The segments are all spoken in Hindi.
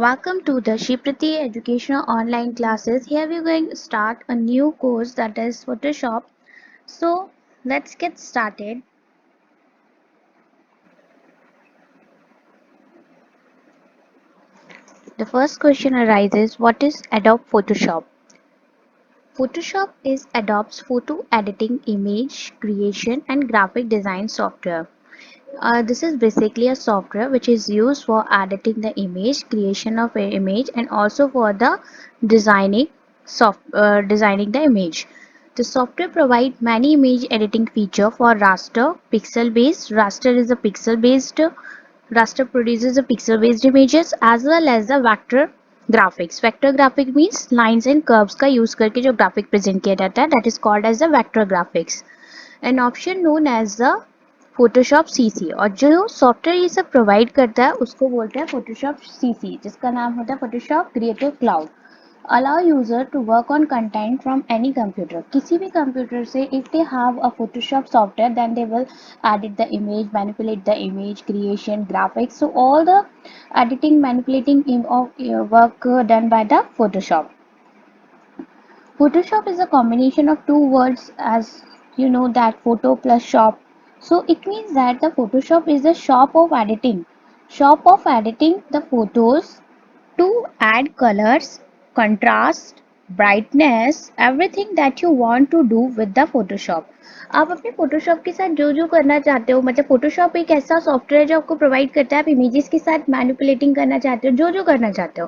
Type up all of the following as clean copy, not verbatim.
Welcome to the Shiprati Educational Online Classes. Here we're going to start a new course that is Photoshop. So let's get started. The first question arises, what is Adobe Photoshop? Photoshop is Adobe's photo editing, image creation and graphic design software. This is basically a software which is used for editing the image, creation of an image, and also for the designing designing the image. The software provides many image editing feature for raster, pixel based. Raster is a pixel based. Raster produces a pixel based images as well as the vector graphics. Vector graphic means lines and curves का use करके जो graphic present किया जाता है, that is called as the vector graphics. An option known as the Photoshop CC, और जो सॉफ्टवेयर ये सब प्रोवाइड करता है उसको बोलते हैं फोटोशॉप सीसी, जिसका नाम होता है Photoshop creative cloud. Allow user to work on content from any computer. किसी भी कंप्यूटर से if they have a Photoshop software then they will edit the image, manipulate the image, creation, graphics, so all the editing, manipulating of work done by the Photoshop. Photoshop is a combination of two words, as you know that photo plus shop. So it means that the Photoshop is the shop of editing the photos to add colors, contrast, brightness, everything that you want to do with the Photoshop. आप अपने फोटोशॉप के साथ जो जो करना चाहते हो, मतलब फोटोशॉप एक ऐसा सॉफ्टवेयर है जो आपको प्रोवाइड करता है. आप इमेजेस के साथ मैनिपुलेटिंग करना चाहते हो, जो जो करना चाहते हो,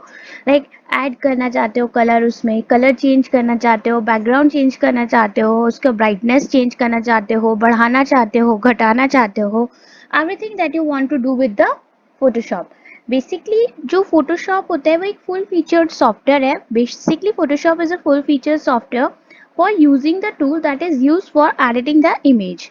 लाइक ऐड करना चाहते हो कलर, उसमें कलर चेंज करना चाहते हो, बैकग्राउंड चेंज करना चाहते हो, उसका ब्राइटनेस चेंज करना चाहते हो, बढ़ाना चाहते हो, घटाना चाहते हो, everything that you want to do with the Photoshop. Basically जो फोटोशॉप होता है वो एक फुल फीचर्ड सॉफ्टवेयर है. Basically Photoshop is a full feature software for using the tool that is used for editing the image.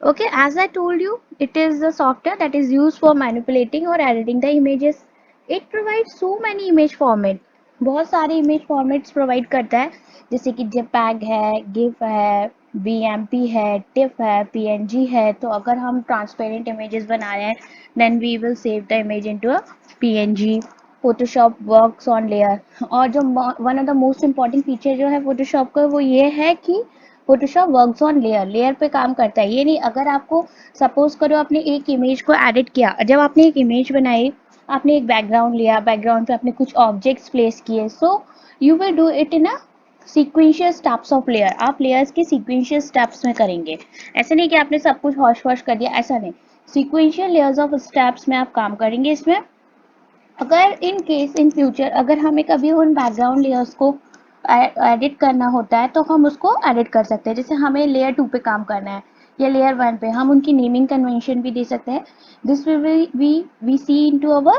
Okay, as I told you, it is the software that is used for manipulating or editing the images. It provides so many image format. बहुत सारे image formats provide करता है, जैसे कि JPEG है, GIF है, BMP है, TIFF है, PNG है. तो अगर हम transparent images बना रहे हैं, then we will save the image into a PNG. Photoshop works on layer. और जो one of the most important feature जो है फोटोशॉप का वो ये है कि Photoshop works on layer, layer पे काम करता है. ये नहीं, अगर आपको सपोज करो आपने एक इमेज को एडिट किया, जब आपने एक इमेज बनाई, आपने एक बैकग्राउंड लिया, बैकग्राउंड पे आपने कुछ ऑब्जेक्ट्स प्लेस किए, so you will do it in a sequential steps of layer. आप लेयर्स के सीक्वेंशियल स्टेप्स में करेंगे. ऐसे नहीं कि आपने सब कुछ हॉश वॉश कर दिया, ऐसा नहीं. सीक्वेंशियल लेयर्स ऑफ स्टेप्स में आप काम करेंगे. इसमें अगर इन केस इन फ्यूचर अगर हमें कभी उन बैकग्राउंड लेयर्स को एडिट करना होता है तो हम उसको एडिट कर सकते हैं. जैसे हमें लेयर 2 पे काम करना है या लेयर 1 पे, हम उनकी नेमिंग कन्वेंशन भी दे सकते हैं. This will we see into our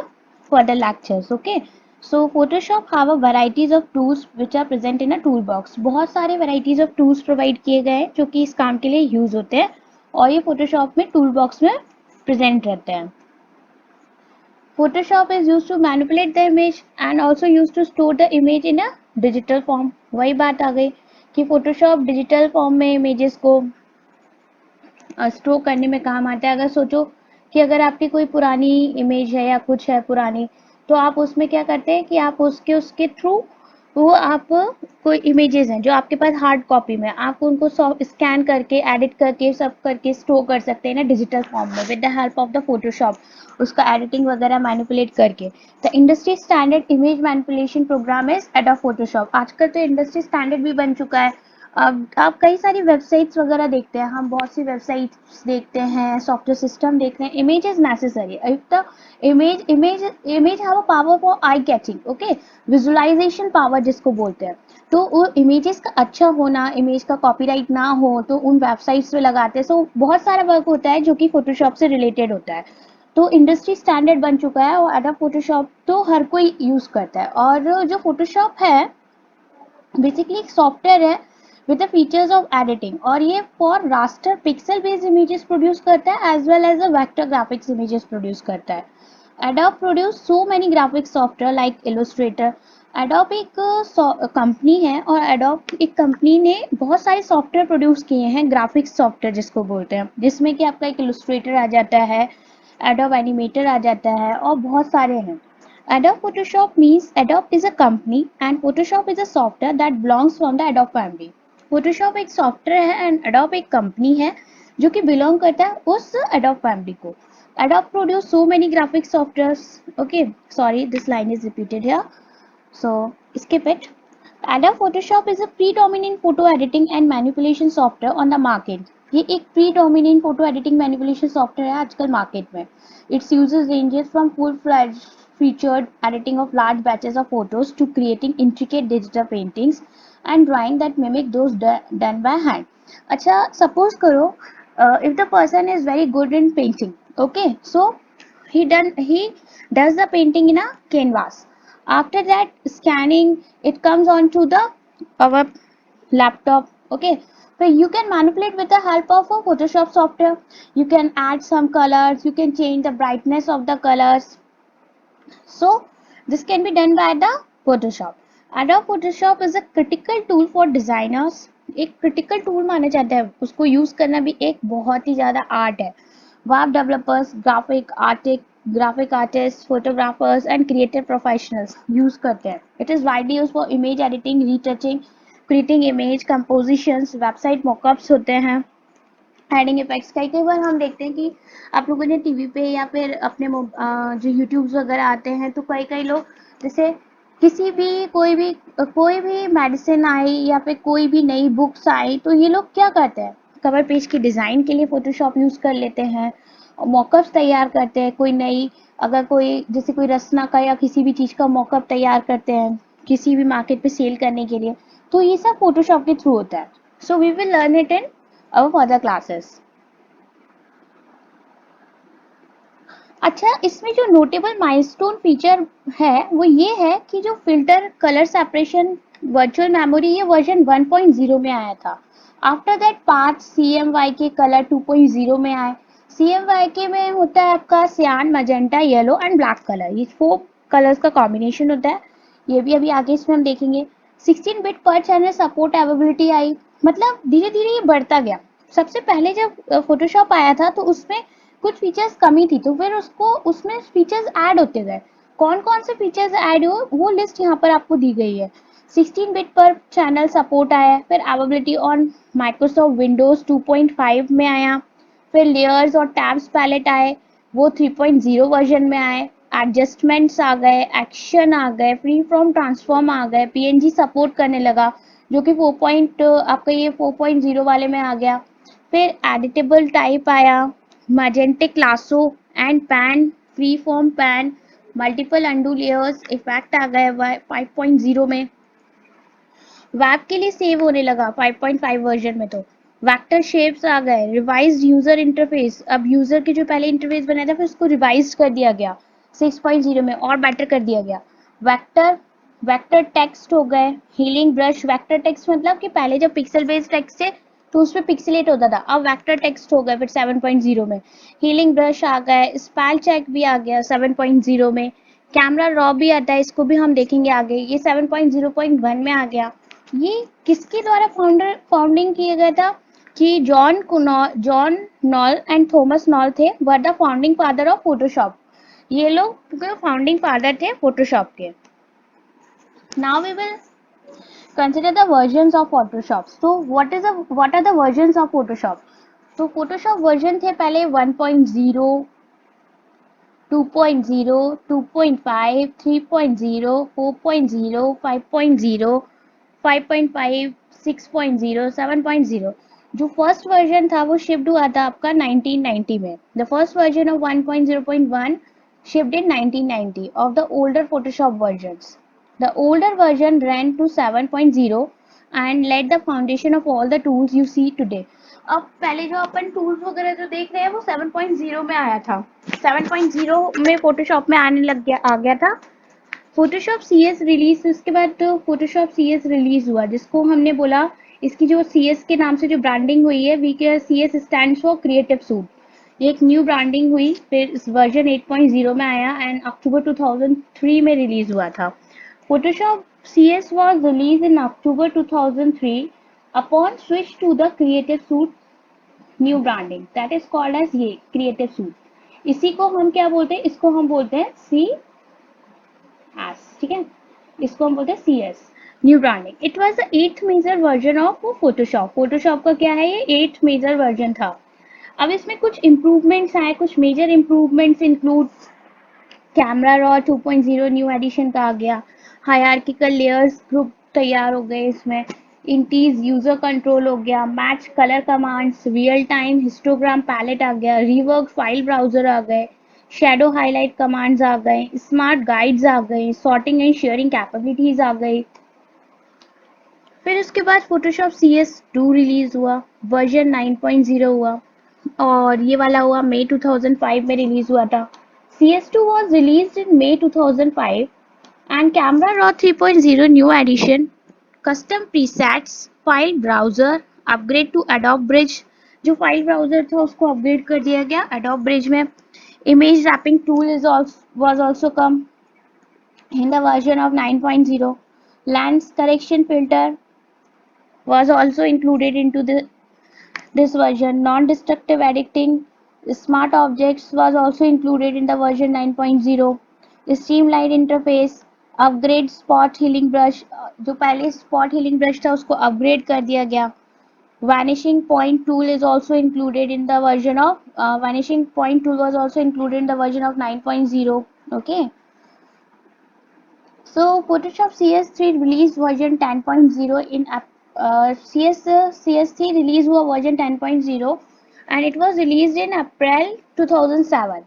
further lectures. Okay, so Photoshop have a varieties of tools which are present in a tool box. बहुत सारे वैराइटीज ऑफ टूल्स प्रोवाइड किए गए हैं जो कि इस काम के लिए यूज होते हैं, और ये फोटोशॉप में टूल बॉक्स में प्रेजेंट रहते हैं. Photoshop is used to manipulate the image and also used to store the image in a digital form. वही बात आ गई कि Photoshop डिजिटल फॉर्म में इमेजेस को स्टोर करने में काम आता है. अगर सोचो कि अगर आपकी कोई पुरानी इमेज है या कुछ है पुरानी, तो आप उसमें क्या करते हैं कि आप उसके उसके थ्रू वो आप कोई इमेजेस हैं जो आपके पास हार्ड कॉपी में, आप उनको स्कैन करके एडिट करके सब करके स्टोर कर सकते हैं ना डिजिटल फॉर्म में with the help of the Photoshop, उसका एडिटिंग वगैरह मैनिपुलेट करके. The industry standard image manipulation program is Adobe Photoshop. आजकल तो इंडस्ट्री स्टैंडर्ड भी बन चुका है. अब आप कई सारी वेबसाइट्स वगैरह देखते हैं, हम बहुत सी वेबसाइट्स देखते हैं, सॉफ्टवेयर सिस्टम देखते हैं. Image is necessary if the image have a power for eye catching. Okay, visualisation power जिसको बोलते हैं. तो वो इमेजेस का अच्छा होना, इमेज का कॉपीराइट ना हो, तो उन वेबसाइट्स पे लगाते हैं. सो बहुत सारा वर्क होता है जो कि फोटोशॉप से रिलेटेड होता है. तो इंडस्ट्री स्टैंडर्ड बन चुका है और एडोब फोटोशॉप तो हर कोई यूज करता है. और जो फोटोशॉप है बेसिकली एक सॉफ्टवेयर है with the features of editing, और ये for raster pixel based images produce करता है as well as a vector graphics images produce करता है. Adobe produce so many graphic software like Illustrator. Adobe एक कंपनी है और Adobe एक कंपनी ने बहुत सारे सॉफ्टवेयर प्रोड्यूस किए हैं, ग्राफिक्स सॉफ्टवेयर जिसको बोलते हैं, जिसमें कि आपका एक Illustrator आ जाता है, Adobe Animator आ जाता है और बहुत सारे हैं. Adobe Photoshop means Adobe is a company and Photoshop is a software that belongs from the Adobe family. Photoshop एक सॉफ्टवेयर है एंड Adobe एक कंपनी है जो कि बिलोंग करता है उस Adobe फैमिली को. Adobe produce so many graphic softwares. Okay, sorry, this line is repeated here. So skip it. Adobe Photoshop is a predominant photo editing and manipulation software on the market. ये एक predominant photo editing manipulation software है आजकल मार्केट में. Its uses ranges from full-fledged featured editing of large batches of photos to creating intricate digital paintings and drawing that mimic those done by hand. अच्छा, suppose करो if the person is very good in painting, okay, so he does the painting in a canvas. After that, scanning it comes onto the our laptop. Okay, so you can manipulate with the help of a Photoshop software. You can add some colors, you can change the brightness of the colors. So this can be done by the Photoshop. Adobe Photoshop is a critical tool for designers. एक critical tool माना जाता है, उसको यूज करना भी एक बहुत ही ज्यादा आर्ट है. Web developers, graphic artists, photographers and creative professionals use करते हैं. It is widely used for image editing, retouching, creating image compositions, website mockups होते हैं, एडिंग इफेक्ट्स. कई कई बार हम देखते हैं कि आप लोगों ने टीवी पे या फिर अपने जो यूट्यूब्स वगैरह आते हैं तो कई कई लोग जैसे किसी भी कोई भी मेडिसिन आई या फिर कोई भी नई बुक्स आई तो ये लोग क्या करते हैं, कवर पेज की डिज़ाइन के लिए फोटोशॉप यूज़ कर लेते हैं, मॉकअप्स तैयार करते हैं. कोई नई अगर कोई जैसे कोई रसना का या किसी भी चीज़ का मॉकअप तैयार करते हैं किसी भी मार्केट पे सेल करने के लिए, तो ये सब फोटोशॉप के थ्रू होता है. So we will learn it in और फर्दर क्लासेस. अच्छा, इसमें जो नोटेबल माइलस्टोन फीचर है वो ये है कि जो filter colour separation virtual memory ये वर्जन 1.0 में आया था. आफ्टर दैट 5 CMYK के कलर 2.0 में आए. CMYK में होता है आपका सियान, magenta, yellow and black colour. ये 4 कलर्स का कॉम्बिनेशन होता है. ये भी अभी आगे इसमें हम देखेंगे. 16 बिट पर चैनल सपोर्ट अवेलेबिलिटी आई, मतलब धीरे धीरे ये बढ़ता गया. सबसे पहले जब फोटोशॉप आया था तो उसमें कुछ फीचर्स कमी थी तो फिर उसको उसमें फीचर्स ऐड होते गए. कौन कौन से फीचर्स ऐड हुए वो लिस्ट यहाँ पर आपको दी गई है. 16 बिट पर चैनल सपोर्ट आया, फिर अवेलेबिलिटी ऑन माइक्रोसॉफ्ट विंडोज 2.5 में आया, फिर लेयर्स और टैब्स पैलेट आए, वो 3.0 वर्जन में आए. एडजस्टमेंट्स आ गए, एक्शन आ गए, फ्री फ्रॉम ट्रांसफॉर्म आ गए, पीएनजी सपोर्ट करने लगा जो कि आपका ये 4.0 वाले में आ गया. फिर एडिटेबल टाइप आया, magnetic lasso and pen, free form pen, multiple undo layers effect आ गए 5.0 में. वेब के लिए सेव होने लगा 5.5 वर्जन में. तो वेक्टर शेप्स आ गए, रिवाइज्ड यूजर इंटरफेस, अब यूजर के जो पहले इंटरफेस बनाया था फिर उसको रिवाइज कर दिया गया 6.0 में और बेटर कर दिया गया. वेक्टर वेक्टर टेक्स्ट हो गए, हीलिंग ब्रश. वेक्टर टेक्स्ट मतलब कि पहले जब पिक्सल बेस्ड टेक्स्ट थे तो उसमें पिक्सलेट होता था, अब वेक्टर टेक्स्ट हो गए फिर 7.0 में. हीलिंग ब्रश आ गए, स्पेल चेक भी आ गया 7.0 में. कैमरा रॉ भी आता है, इसको भी हम देखेंगे आगे, ये 7.0.1 में आ गया. ये किसके द्वारा फाउंडिंग किया गया था कि John Knoll and Thomas Knoll थे, were the founding father of Photoshop. ये लोग फाउंडिंग फादर थे फोटोशॉप के. Now we will consider the versions of Photoshop. So what are the versions of Photoshop? तो Photoshop वर्जन थे पहले 1.0, 2.0, 2.5, 3.0, 4.0, 5.0, 5.5, 6.0, 7.0. जो फर्स्ट वर्जन था वो शिफ्ट हुआ था आपका 1990 में. The first version of 1.0.1 shipped in 1990 of the older Photoshop versions. The older version ran to 7.0 and laid the foundation of all the tools you see today. अब पहले जो अपन टूल्स वगैरह जो देख रहे हैं वो 7.0 में आया था. 7.0 में फोटोशॉप में आने लग गया आ गया था. फोटोशॉप CS रिलीज, उसके बाद तो फोटोशॉप CS रिलीज हुआ जिसको हमने बोला इसकी जो CS के नाम से जो ब्रांडिंग हुई है वी के CS stands for creative suit. ये एक न्यू ब्रांडिंग हुई, फिर वर्जन 8.0 में आया एंड अक्टूबर 2003 में रिलीज हुआ था. Photoshop CS was released in October 2003 upon switch to the Creative Suite new branding that is called as ये क्रिएटिव सूट. इसी को हम क्या बोलते हैं, इसको हम बोलते हैं एस, ठीक है, इसको हम बोलते हैं C S, new branding. It was the eighth major version of Photoshop. Photoshop का क्या है, ये एट्थ मेजर वर्जन था। अब इसमें कुछ इम्प्रूवमेंट्स आए, कुछ major improvements include camera raw 2.0 new edition का आ गया, हायरार्किकल लेयर्स ग्रुप तैयार हो गए इसमें, इंटीज यूजर कंट्रोल हो गया, match colour commands, real time histogram palette आ गया, रिवर्क फाइल ब्राउजर आ गए, शेडो हाईलाइट कमांड्स आ गए, स्मार्ट गाइड्स आ गए, सॉर्टिंग एंड शेयरिंग कैपेबिलिटीज आ गई। फिर उसके बाद Photoshop C S two release हुआ, वर्जन 9.0 हुआ, और ये वाला हुआ मई 2005 में रिलीज हुआ था। C S two was release in May 2005 and Camera Raw 3.0 new edition, custom presets, file browser, upgrade to Adobe Bridge। जो फाइल ब्राउजर था उसको अपग्रेड कर दिया गया Adobe Bridge में। Image wrapping tool was also come in the version of 9.0। Lens correction filter was also included into this version. Non-destructive editing, smart objects was also included in the version 9.0। Streamlined interface, upgrade spot healing brush, जो पहले spot healing brush था उसको upgrade कर दिया गया। Vanishing point tool is also included in the version of vanishing point tool was also included in the version of 9.0। Okay, so Photoshop CS3 released version 10.0 in CS3 release हुआ version 10.0 and it was released in April 2007।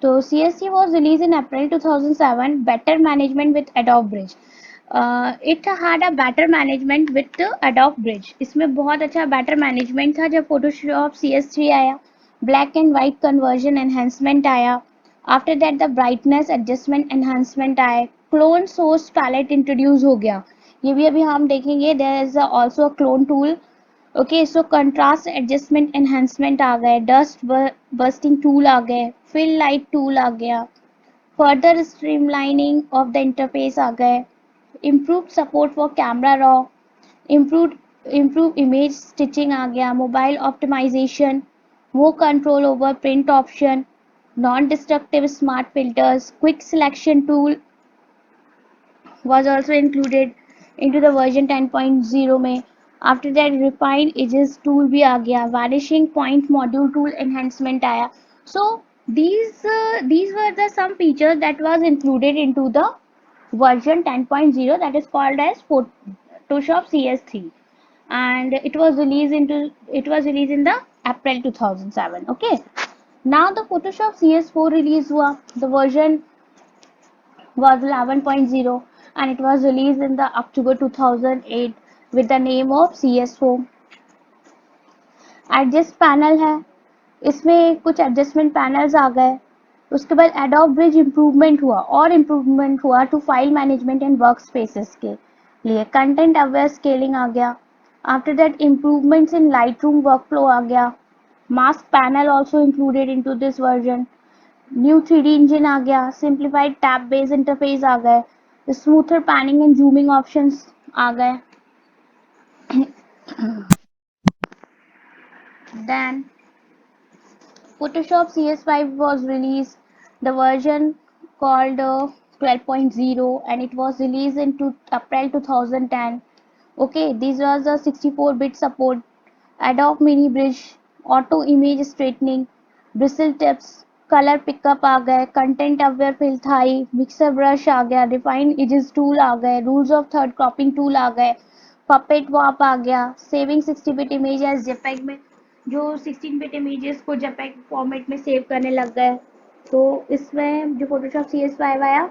तो CS3 was released in April 2007, better management with Adobe Bridge। It had a better management with the Adobe Bridge। इसमें बहुत अच्छा better management था जब Photoshop CS3 आया। Black and white conversion enhancement आया। After that the brightness adjustment enhancement आए, क्लोन सोर्स पैलेट इंट्रोड्यूस हो गया, ये भी अभी हम देखेंगे। There is also clone tool. Okay, so contrast adjustment enhancement आ गए, डस्ट बस्टिंग टूल आ गए, फिल लाइट टूल आ गया, further streamlining of the interface आ गए, improve support for camera raw, improve improve image stitching आ गया, mobile optimisation, more control over print option, non-destructive smart filters, quick selection tool was also included into the version 10.0 में। After that refined edges tool भी आ गया, vanishing point module tool enhancement आया। So these were the some features that was included into the version 10.0 that is called as Photoshop CS3, and it was released in the April 2007। Okay, now the Photoshop CS4 release हुआ, the version was 11.0 and it was released in the October 2008 with the name of CS4। Adjust panel है, इसमें कुछ एडजस्टमेंट पैनल्स आ गए। उसके बाद एडोब ब्रिज इम्प्रूवमेंट हुआ, और इम्प्रूवमेंट हुआ to file management and work spaces के लिए। कंटेंट अवेयर स्केलिंग आ गया। After that improvements in Lightroom workflow आ गया। Mask panel also included into this version. New 3D engine आ गया, सिंप्लीफाइड टैब बेस्ड इंटरफेस आ गए, smoother panning and zooming options आ गए। Then Photoshop CS5 was released, the version called 12.0, and it was released in April 2010. Okay, this was the 64-bit support, Adobe Mini Bridge, Auto Image Straightening, Bristle Tips, Color Pickup आ गए, Content Aware Fill थाई, Mixer Brush आ गया, Refine Edges Tool आ गए, Rules of Third Cropping Tool आ गए, Puppet Warp आ गया, Saving 60-bit Image as JPEG में जो 16-bit इमेजेस को JPEG फॉर्मेट में सेव करने लग गए। तो इसमें जो Photoshop CS5 आया,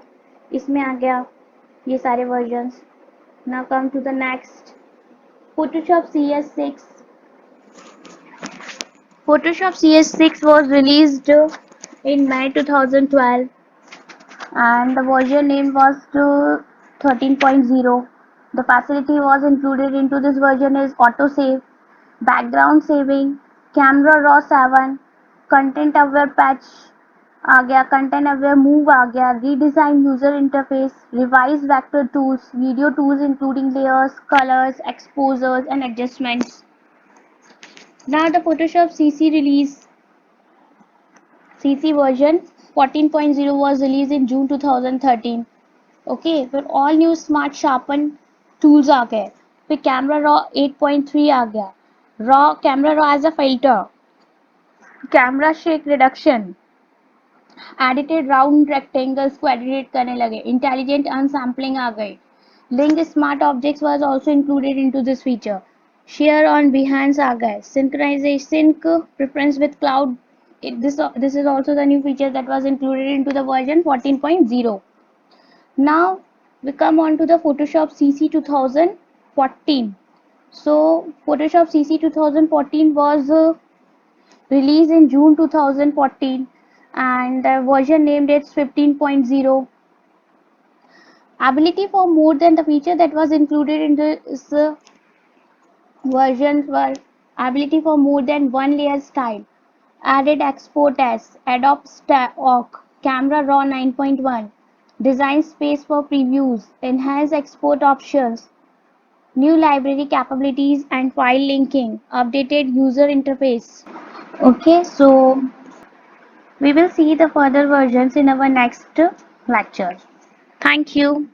इसमें आ गया ये सारे versions. Now come to the next, Photoshop CS6। Photoshop CS6 was released in May 2012 and the version name was to 13.0. The facility was included into this version is autosave, background saving, camera raw 7, content aware patch आ गया, content aware move आ गया, redesign user interface, revised vector tools, video tools including layers, colors, exposures and adjustments। Now the Photoshop CC release, CC version 14.0 was released in June 2013 okay, फिर all new smart sharpen tools आ गए, फिर कैमरा रॉ 8.3 आ गया, raw camera raw as a filter, camera shake reduction, edited round rectangles को एडिट करने लगे, इंटेलिजेंट अनसैम्पलिंग आ गई, link smart objects was also included into this feature, share on Behance आ गए, synchronization preference with cloud, this is also the new feature that was included into the version 14.0. Now we come on to the Photoshop CC 2014. So Photoshop CC 2014 was released in June 2014 and the version named it 15.0. Ability for more than the feature that was included in this versions were ability for more than one layer style, added export as Adobe Stock, Camera Raw 9.1, design space for previews, enhanced export options, new library capabilities and file linking, updated user interface. Okay, so we will see the further versions in our next lecture. Thank you.